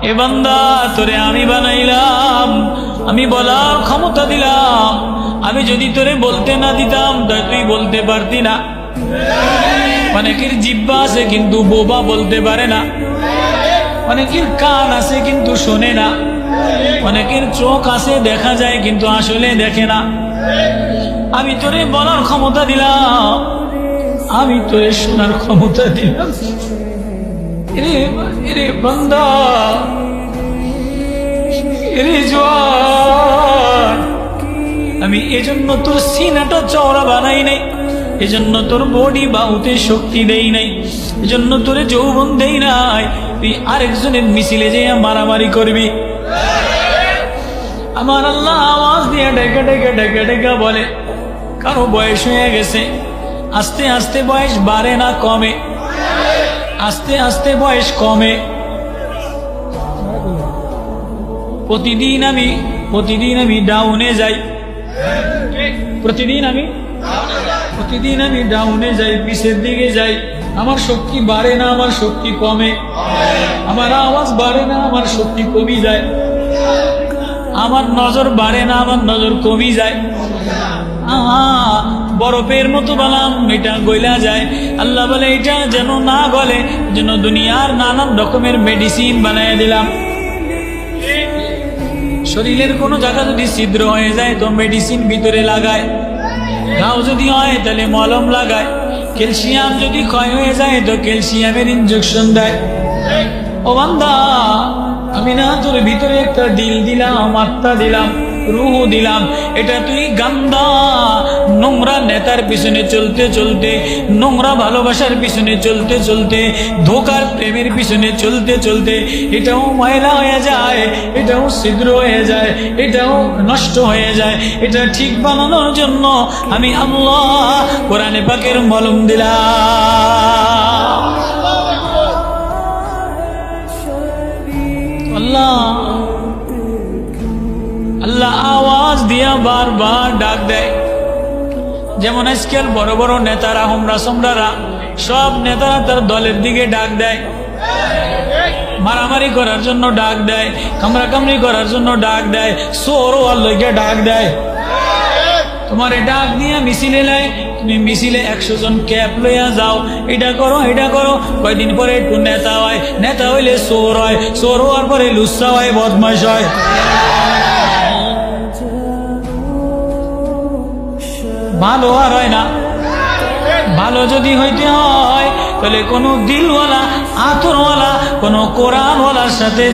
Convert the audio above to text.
এ বান্দা তোরে আমি বানাইলাম, আমি বলার ক্ষমতা দিলাম। আমি যদি তোরে বলতে না দিতাম তাই তুই বলতে পারতি না। অনেকের জিহ্বা আছে কিন্তু বোবা বলতে পারে না, অনেকের কান আছে কিন্তু শোনে না, অনেকের চোখ আছে দেখা যায় কিন্তু আসলে দেখে না। আমি তোরে বলার ক্ষমতা দিলাম, আমি তোরে শোনার ক্ষমতা দিলাম। এরে বান্দা, এরে জওয়ান, আমি এজন্য তোর সিনাটা চওড়া বানাই নাই, এজন্য তোর বডি বাহুতে শক্তি দেই নাই, এজন্য তোরে যৌবন দেই নাই তুই আরেকজনের মিছিলে যে মারামারি করবি। আমার আল্লাহ আওয়াজ দিয়ে ডেকে ডেকে ডেকে ডেকে বলে, কারো বয়স হয়ে গেছে, আস্তে আস্তে বয়স বাড়ে না কমে, আস্তে আস্তে বয়স কমে। প্রতিদিন আমি ডাউনে যাই, প্রতিদিন আমি ডাউনে যাই, পিছের দিকে যাই। আমার শক্তি বাড়ে না, আমার শক্তি কমে, আমার আওয়াজ বাড়ে না, আমার শক্তি কমে যায়, আমার নজর বাড়ে না, আমার নজর কমে যায়। বরফের মতো বানাম, এটা গইলা যায়। আল্লাহ বলে এটা যেন না গলে, যেন দুনিয়ার নানান রকমের মেডিসিন বানায় দিলাম। শরীরের কোনো জায়গা যদি ছিদ্র হয়ে যায় তো মেডিসিন ভিতরে লাগায়, ঘাও যদি হয় তাহলে মলম লাগায়, ক্যালসিয়াম যদি ক্ষয় হয়ে যায় তো ক্যালসিয়ামের ইনজেকশন দেয়। ও বান্দা, আমি না তোর ভিতরে একটা দিল দিলাম, আত্মা দিলাম, রুহ দিলাম। এটা তুই গান্দা নোংরা নেতার পিছনে চলতে চলতে, নোংরা ভালোবাসার পিছনে চলতে চলতে, ধোকার প্রেমের পিছনে চলতে চলতে এটাও ময়লা হয়ে যায়, এটাও ছিদ্র হয়ে যায়, এটাও নষ্ট হয়ে যায়। এটা ঠিক বানানোর জন্য আমি আল্লাহ কোরআনে পাকের মলম দিলাম। আল্লাহ আওয়াজ দিয়া বারবার ডাক দেয়। যেমন আজকাল বড় বড় নেতারা, হোমরা সোমরারা, সব নেতারা তার দলের দিকে ডাক দেয়, মারামারি করার জন্য ডাক দেয়, কামড়াকামড়ি করার জন্য ডাক দেয়, সোর আল্লাহকে ডাক দেয়। তোমার ডাক দিয়া মিছিলে লাই, তুমি মিছিলে 100 জন ক্যাপ লইয়া যাও, এটা করো এটা করো। কয়দিন পরে একটু নেতা হয়, নেতা হইলে চোর হয়, চোর হওয়ার পরে লুচ্চা হয়, বদমাশ হয়। ভালো আর হয় না। ভালো যদি হইতে হয় তাহলে কোনো দিলওয়ালা, আতরওয়ালা, কোনো কোরআনওয়ালার সাথে